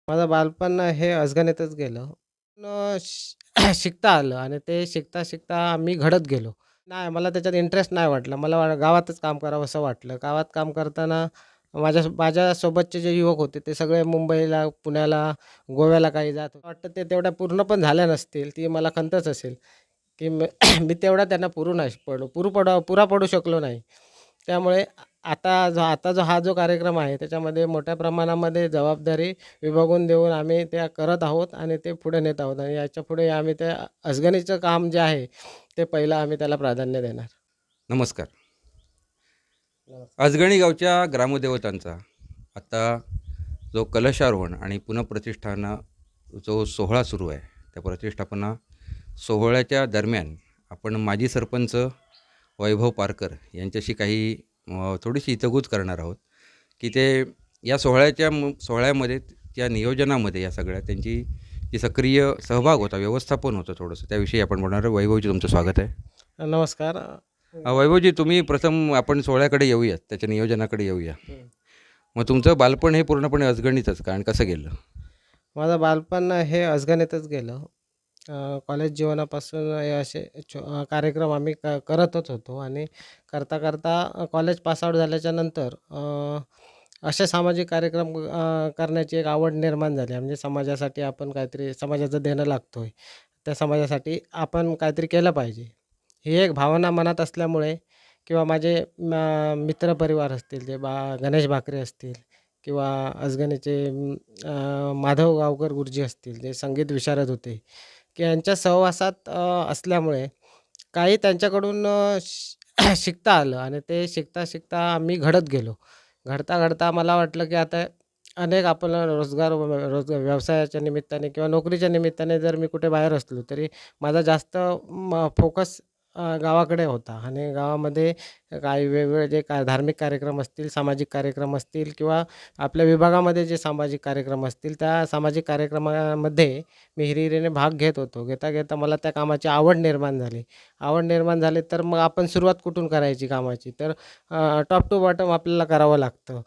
माझं बालपण हे अजगणितच गेलं. शिकता आलं आणि ते शिकता-शिकता मी घडत गेलो. नाही, मला त्याच्यात इंटरेस्ट नाही वाटला. मला गावातच काम करावंसं वाटलं. गावात काम करताना माझ्यासोबतचे जे युवक होते ते सगळे मुंबईला, पुण्याला, गोव्याला काही जात होते. वाटतं ते तेवढ्या पूर्ण पण झाल्या नसतील. ती मला खंतच असेल, की मी तेवढा त्यांना पुरू नाही पडू पुरू पडा पुरा पडू शकलो नाही. त्यामुळे आता जो हा जो कार्यक्रम आहे त्याच्यामध्ये मोठ्या प्रमाणामध्ये जबाबदारी विभागून देऊन आम्ही त्या करत आहोत आणि ते पुढे नेत आहोत आणि याच्यापुढे आम्ही त्या अजगणीचं काम जे आहे ते पहिलं आम्ही त्याला प्राधान्य देणार. नमस्कार. नमस्कार. अजगणी गावच्या ग्रामदेवतांचा आता जो कलशारोहण आणि पुनःप्रतिष्ठाना जो सोहळा सुरू आहे, त्या प्रतिष्ठापना सोहळ्याच्या दरम्यान आपण माजी सरपंच वैभव पारकर यांच्याशी काही थोडीशी हितगुज करणार आहोत, की ते या सोहळ्यामध्ये त्या नियोजनामध्ये या सगळ्या त्यांची जी सक्रिय सहभाग होता, व्यवस्थापन होतं थोडंसं, त्याविषयी आपण बोलणार आहे. वैभवजी, तुमचं स्वागत आहे. नमस्कार. वैभवजी, तुम्ही प्रथम आपण सोहळ्याकडे येऊयात, त्याच्या नियोजनाकडे येऊया. हं. मग तुमचं बालपण हे पूर्णपणे अजगणितच का आणि कसं गेलं? माझं बालपण हे अजगणितच गेलं. कॉलेज जीवनापासून हे असे कार्यक्रम आम्ही करतच होतो आणि करता कॉलेज पासआउट झाल्याच्या नंतर असे सामाजिक कार्यक्रम करण्याची एक आवड निर्माण झाली. म्हणजे समाजासाठी आपण काहीतरी समाजाचं देणं लागतोय. त्या समाजासाठी आपण काहीतरी केलं पाहिजे. ही एक भावना मनात असल्यामुळे किंवा माझे मित्रपरिवार असतील, ते गणेश भाकरे असतील किंवा अजगणीचे माधव गावकर गुरुजी असतील, जे संगीत विशारद होते, की यांच्या सहवासात असल्यामुळे काही त्यांच्याकडून शिकता आलं आणि ते शिकता-शिकता मी घडत गेलो. घडता-घडता मला वाटलं, की आता अनेक आपल्याला रोजगार व्यवसायाच्या निमित्ताने किंवा नोकरीच्या निमित्ताने जर मी कुठे बाहेर असलो, तरी माझा जास्त फोकस गावाकडे होता आणि गावामध्ये काही वेगवेगळे जे धार्मिक कार्यक्रम असतील, सामाजिक कार्यक्रम असतील किंवा आपल्या विभागामध्ये जे सामाजिक कार्यक्रम असतील, त्या सामाजिक कार्यक्रमामध्ये मी हिरिरीने भाग घेत होतो. घेता-घेता मला त्या कामाची आवड निर्माण झाली. आवड निर्माण झाली तर मग आपण सुरुवात कुठून करायची कामाची? तर टॉप टू बॉटम आपल्याला करावं लागतं.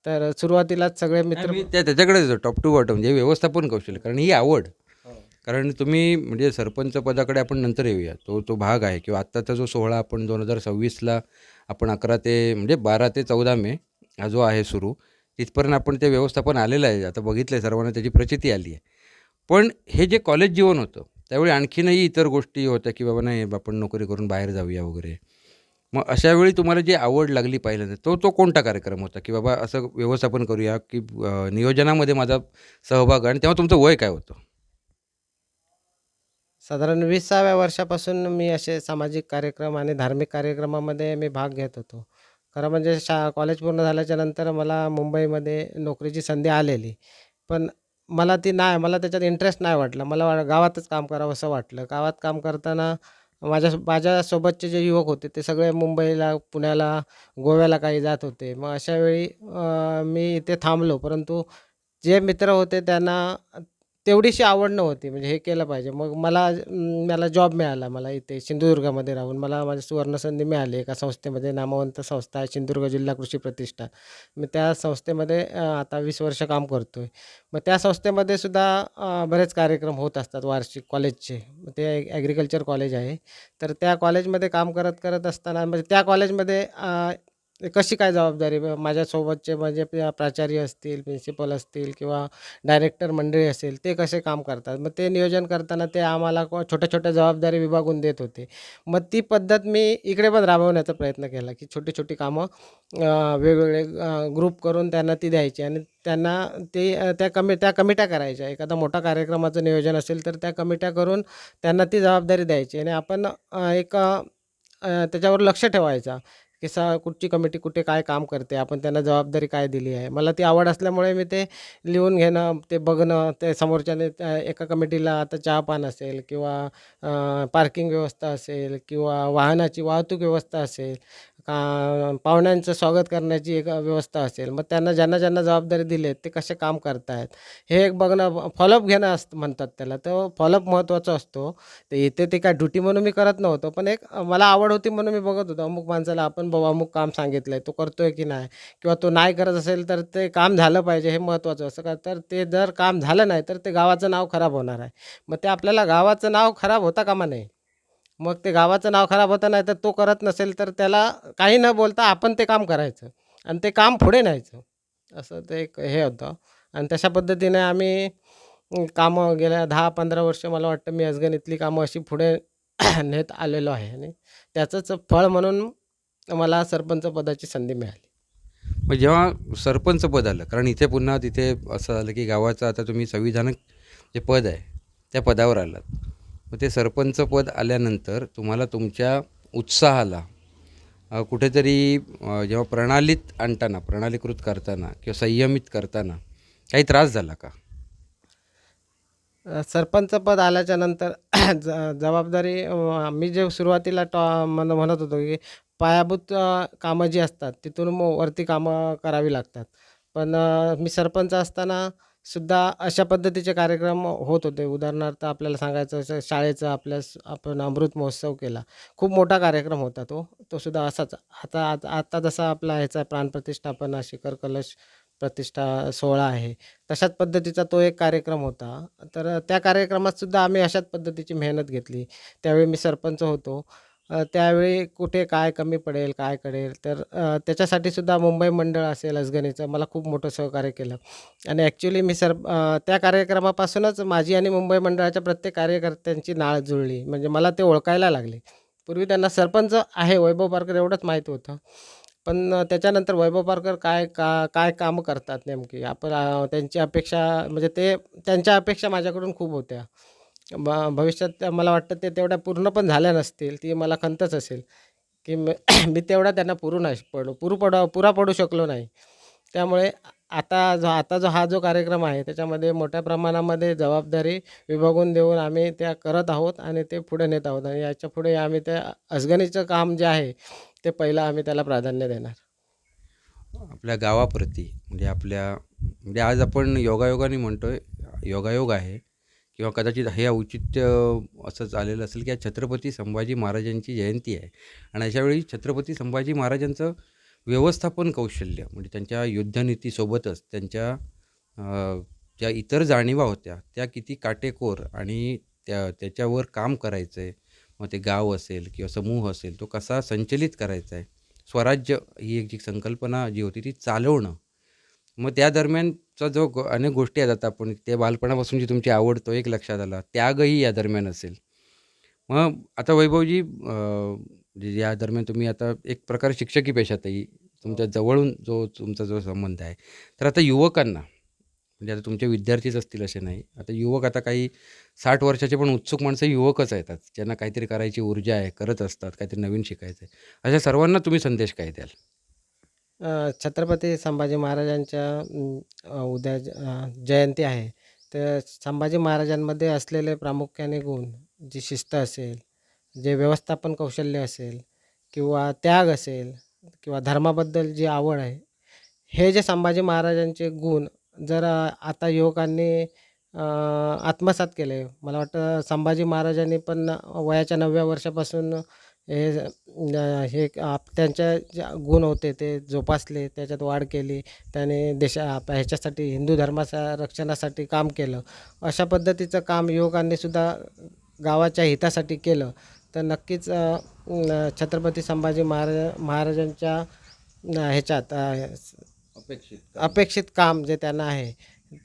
तर सुरुवातीलाच सगळे नाही, मित्र मी त्याच्याकडेच येतो, टॉप टू बॉटम म्हणजे व्यवस्थापन कौशल्य. कारण ही आवड, हो. कारण तुम्ही म्हणजे सरपंच पदाकडे आपण नंतर येऊया. तो तो भाग आहे किंवा आत्ताचा जो सोहळा आपण 2026ला आपण 11 ते म्हणजे 12 ते 14 मे हा जो आहे सुरू, तिथपर्यंत आपण ते व्यवस्थापन आलेलं आहे. आता बघितलं आहे सर्वांना, त्याची प्रचिती आली आहे. पण हे जे कॉलेज जीवन होतं, त्यावेळी आणखीनही इतर गोष्टी होत्या, की बाबा नाही आपण नोकरी करून बाहेर जाऊया वगैरे. मग अशा वेळी तुम्हाला जी आवड लागली पहिल्यांदा, तो कोणता कार्यक्रम होता? की बाबा असं व्यवस्थापन करूया, की नियोजनामध्ये माझा सहभाग आहे आणि तेव्हा तुमचं वय काय होतं? साधारण 20व्या वर्षापासून मी असे सामाजिक कार्यक्रम आणि धार्मिक कार्यक्रमामध्ये मी भाग घेत होतो. खरं म्हणजे कॉलेज पूर्ण झाल्याच्या नंतर मला मुंबईमध्ये नोकरीची संधी आलेली. पण मला त्याच्यात इंटरेस्ट नाही वाटला. मला गावातच काम करावंसं वाटलं. गावात काम करताना माझ्यासोबतचे जे युवक होते ते सगळे मुंबईला, पुण्याला, गोव्याला काही जात होते. मग अशा वेळी मी इथे थांबलो. परंतु जे मित्र होते त्यांना तेवढीशी आवड नव्हती. म्हणजे हे केलं पाहिजे. मग मला जॉब मिळाला. मला इथे सिंधुदुर्गामध्ये राहून मला माझी सुवर्णसंधी मिळाली. एका संस्थेमध्ये, नामवंत संस्था आहे सिंधुदुर्ग जिल्हा कृषी प्रतिष्ठान. मी त्या संस्थेमध्ये आता 20 वर्ष काम करतोय. मग त्या संस्थेमध्ये सुद्धा बरेच कार्यक्रम होत असतात वार्षिक कॉलेजचे. ते ॲग्रीकल्चर कॉलेज आहे. तर त्या कॉलेजमध्ये काम करत असताना म्हणजे त्या कॉलेजमध्ये कशी काय जबाबदारी माझ्यासोबतचे म्हणजे प्राचार्य असतील, प्रिन्सिपल असतील किंवा डायरेक्टर मंडळी असेल, ते कसे काम करतात. मग ते नियोजन करताना ते आम्हाला छोट्या-छोट्या जबाबदारी विभागून देत होते. मग ती पद्धत मी इकडे पण राबवण्याचा प्रयत्न केला, की छोटी-छोटी कामं वेगवेगळे ग्रुप करून त्यांना ती द्यायची आणि त्यांना ते त्या कमिट्या करायच्या. एखादा मोठा कार्यक्रमाचं नियोजन असेल, तर त्या कमिट्या करून त्यांना ती जबाबदारी द्यायची आणि आपण त्याच्यावर लक्ष ठेवायचा, की कुठची कमिटी कुठे काय काम करते, आपण त्यांना जबाबदारी काय दिली आहे. मला ती आवड असल्यामुळे मी ते लिहून घेणं, ते बघणं, ते समोरच्याने त्या एका कमिटीला आता चहा-पान असेल किंवा पार्किंग व्यवस्था असेल किंवा वाहनाची वाहतूक व्यवस्था असेल, पाहुण्यांचं स्वागत करण्याची एक व्यवस्था असेल. मग त्यांना ज्यांना जबाबदारी दिली आहे, ते कसे काम करतायत, हे एक बघणं, फॉलोअप घेणं असतं म्हणतात त्याला. तो फॉलोअप महत्त्वाचा असतो. ते इथे ते काय ड्युटी म्हणून मी करत नव्हतो. पण एक मला आवड होती म्हणून मी बघत होतो. अमुक माणसाला आपण आपण बाबा अमुक काम सांगितलं आहे, तो करतोय की नाही? किंवा तो नाही करत असेल तर ते काम झालं पाहिजे हे महत्त्वाचं असतं का? तर ते जर काम झालं नाही तर ते गावाचं नाव खराब होणार आहे. मग ते आपल्याला गावाचं नाव खराब होता कामा नये. मग ते गावाचं नाव खराब होतं नाही तर तो करत नसेल तर त्याला काही न बोलता आपण ते काम करायचं आणि ते काम पुढे न्यायचं. असं ते एक हे होतं आणि तशा पद्धतीने आम्ही कामं गेल्या 10-15 वर्ष मला वाटतं मी अजगणितली कामं अशी पुढे नेत आलेलो आहे आणि त्याचंच फळ म्हणून मला सरपंच पदाची संधी मिळाली. मग जेव्हा सरपंच पद आलं, कारण इथे पुन्हा तिथे असं झालं की गावाचं आता तुम्ही संविधानिक जे पद आहे, त्या पदावर आलात. मग ते सरपंच पद आल्यानंतर तुम्हाला तुमच्या उत्साहाला कुठेतरी जेव्हा प्रणालीत आणताना, प्रणालीकृत करताना किंवा संयमित करताना काही त्रास झाला का? सरपंच पद आल्याच्या नंतर जबाबदारी मी जे सुरुवातीला म्हणत होतो की पायाभूत कामं जी असतात तिथून मग वरती कामं करावी लागतात. पण मी सरपंच असताना सुद्धा अशा पद्धतीचे कार्यक्रम होत होते. उदाहरणार्थ आपल्याला सांगायचं असं शाळेचं आपण अमृत महोत्सव केला. खूप मोठा कार्यक्रम होता तो. तो सुद्धा असाच आता आता आता जसा आपला ह्याचा प्राणप्रतिष्ठापना शिखर कलश प्रतिष्ठा सोहळा आहे. तशाच पद्धतीचा तो एक कार्यक्रम होता. तर त्या कार्यक्रमात सुद्धा आम्ही अशाच पद्धतीची मेहनत घेतली. त्यावेळी मी सरपंच होतो. त्यावेळी कुठे काय कमी पडेल, काय कळेल तर त्याच्यासाठी सुद्धा मुंबई मंडळ असेल असगणीचं मला खूप मोठं सहकार्य केलं आणि ॲक्च्युली त्या कार्यक्रमापासूनच माझी आणि मुंबई मंडळाच्या प्रत्येक कार्यकर्त्यांची नाळ जुळली. म्हणजे मला ते ओळखायला लागले. पूर्वी त्यांना सरपंच आहे वैभव पारकर एवढंच माहीत होतं. पण त्याच्यानंतर वैभव पारकर काय कामं करतात नेमकी आपण त्यांची अपेक्षा म्हणजे त्यांच्या अपेक्षा माझ्याकडून खूप होत्या. भविष्यात मला वाटतं ते तेवढ्या पूर्ण पण झाल्या नसतील. ती मला खंतच असेल, की मी तेवढा त्यांना पुरू नाही पडू पुरू पडा पुरा पडू शकलो नाही. त्यामुळे आता जो हा जो कार्यक्रम आहे त्याच्यामध्ये मोठ्या प्रमाणामध्ये जबाबदारी विभागून देऊन आम्ही त्या करत आहोत आणि ते पुढे नेत आहोत आणि याच्यापुढे आम्ही त्या असगणीचं काम जे आहे ते पहिलं आम्ही त्याला प्राधान्य देणार. आपल्या गावाप्रती म्हणजे म्हणजे आज आपण योगायोगाने म्हणतोय, योगायोग आहे किंवा कदाचित हे औचित्य असंच आलेलं असेल की आज छत्रपती संभाजी महाराजांची जयंती आहे आणि अशावेळी छत्रपती संभाजी महाराजांचं व्यवस्थापन कौशल्य म्हणजे त्यांच्या युद्धनीतीसोबतच त्यांच्या ज्या इतर जाणीवा होत्या त्या किती काटेकोर आणि त्याच्यावर काम करायचं आहे. मग ते गाव असेल किंवा समूह असेल तो कसा संचलित करायचा आहे. स्वराज्य ही एक जी संकल्पना जी होती ती चालवणं. मग त्या दरम्यानचा अनेक गोष्टी आहेत आता आपण ते बालपणापासून जी तुमची आवड तो एक लक्षात आला. त्यागही या दरम्यान असेल. मग आता वैभवजी म्हणजे या दरम्यान तुम्ही आता एक प्रकारे शिक्षकी पेशातही तुमच्या जवळून तुमचा जो संबंध आहे. तर आता युवकांना म्हणजे आता तुमचे विद्यार्थीच असतील असे नाही. आता युवक आता काही 60 वर्षाचे पण उत्सुक माणसं युवकच आहेत आज. ज्यांना काहीतरी करायची ऊर्जा आहे, करत असतात, काहीतरी नवीन शिकायचं आहे. अशा सर्वांना तुम्ही संदेश काय द्याल? छत्रपती संभाजी महाराजांच्या उद्या जयंती आहे. तर संभाजी महाराजांमध्ये असलेले प्रामुख्याने गुण, जी शिस्त असेल, जे व्यवस्थापन कौशल्य असेल किंवा त्याग असेल किंवा धर्माबद्दल जी आवड आहे, हे जे संभाजी महाराजांचे गुण जर आता युवकांनी आत्मसात केले. मला वाटतं संभाजी महाराजांनी पण वयाच्या 9व्या वर्षापासून त्यांच्या जे गुण होते ते जोपासले, त्याच्यात वाढ केली. त्याने ह्याच्यासाठी हिंदू धर्माच्या रक्षणासाठी काम केलं. अशा पद्धतीचं काम युवकांनीसुद्धा गावाच्या हितासाठी केलं, तर नक्कीच छत्रपती संभाजी महाराजांच्या ह्याच्यात अपेक्षित अपेक्षित काम जे त्यांना आहे,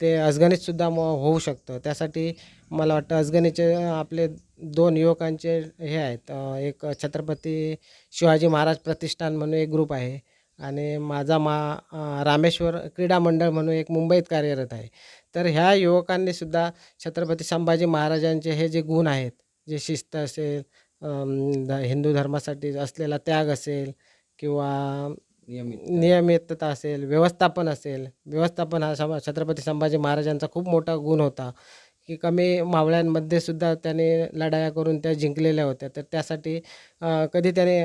ते अजगणितसुद्धा होऊ शकतं. त्यासाठी मला वाटतं अजगणीचे आपले 2 युवकांचे हे आहेत. एक छत्रपती शिवाजी महाराज प्रतिष्ठान म्हणून एक ग्रुप आहे आणि रामेश्वर क्रीडा मंडळ म्हणून एक मुंबईत कार्यरत आहे. तर ह्या युवकांनीसुद्धा छत्रपती संभाजी महाराजांचे हे जे गुण आहेत, जे शिस्त असेल, हिंदू धर्मासाठी असलेला त्याग असेल किंवा नियमित नियमितता असेल, व्यवस्थापन असेल. व्यवस्थापन हा छत्रपती संभाजी महाराजांचा खूप मोठा गुण होता, की कमी मावळ्यांमध्ये सुद्धा त्याने लढाया करून त्या जिंकलेल्या होत्या. तर त्यासाठी कधी त्याने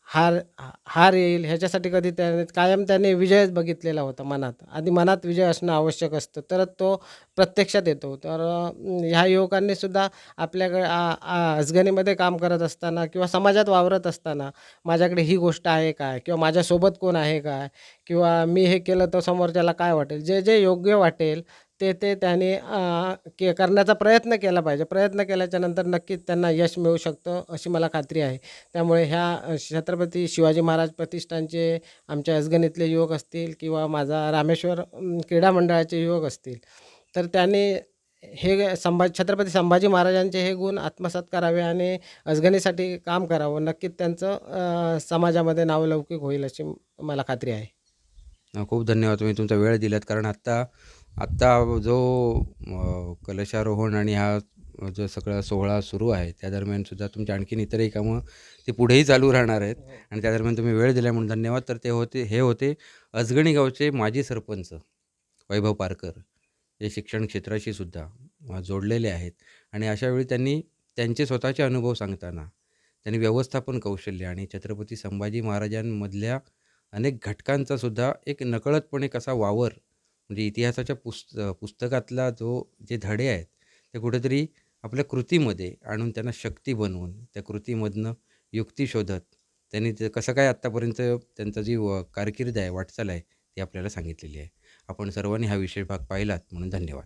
हार येईल ह्याच्यासाठी कधी त्याने कायम त्याने विजयच बघितलेला होता मनात. आधी मनात विजय असणं आवश्यक असतं, तरच तो प्रत्यक्षात येतो. तर ह्या युवकांनी सुद्धा आपल्याकडे अजगणीमध्ये काम करत असताना किंवा समाजात वावरत असताना माझ्याकडे ही गोष्ट आहे काय? किंवा माझ्यासोबत कोण आहे काय? किंवा मी हे केलं तर समोरच्याला काय वाटेल? जे जे योग्य वाटेल ते त्याने करण्याचा प्रयत्न केला पाहिजे. प्रयत्न केल्याच्यानंतर नक्कीच त्यांना यश मिळू शकतं, अशी मला खात्री आहे. त्यामुळे ह्या छत्रपती शिवाजी महाराज प्रतिष्ठानचे आमच्या अजगणीतले युवक असतील किंवा माझा रामेश्वर क्रीडा मंडळाचे युवक असतील, तर त्यांनी हे छत्रपती संभाजी महाराजांचे हे गुण आत्मसात करावे आणि अजगणीसाठी काम करावं. नक्कीच त्यांचं समाजामध्ये नावलौकिक होईल अशी मला खात्री आहे. खूप धन्यवाद तुम्ही तुमचा वेळ दिलात. कारण आत्ता आत्ता जो कलशारोहण आणि हा जो सगळा सोहळा सुरू आहे त्या दरम्यानसुद्धा तुमची आणखीन इतरही कामं ती पुढेही चालू राहणार आहेत आणि त्या दरम्यान तुम्ही वेळ दिला म्हणून धन्यवाद. तर हे होते अजगणी गावचे माजी सरपंच वैभव पारकर, जे शिक्षण क्षेत्राशी सुद्धा जोडलेले आहेत आणि अशावेळी त्यांनी त्यांचे स्वतःचे अनुभव सांगताना त्यांनी व्यवस्थापन कौशल्य आणि छत्रपती संभाजी महाराजांमधल्या अनेक घटकांचा सुद्धा एक नकळतपणे कसा वावर म्हणजे इतिहासाच्या पुस्तकातला जे धडे आहेत ते कुठेतरी आपल्या कृतीमध्ये आणून त्यांना शक्ती बनवून त्या कृतीमधनं युक्ती शोधत त्यांनी ते कसं काय आत्तापर्यंत त्यांचा जी कारकीर्द आहे वाटचाल आहे ती आपल्याला सांगितलेली आहे. आपण सर्वांनी हा विषय भाग पाहिलात म्हणून धन्यवाद.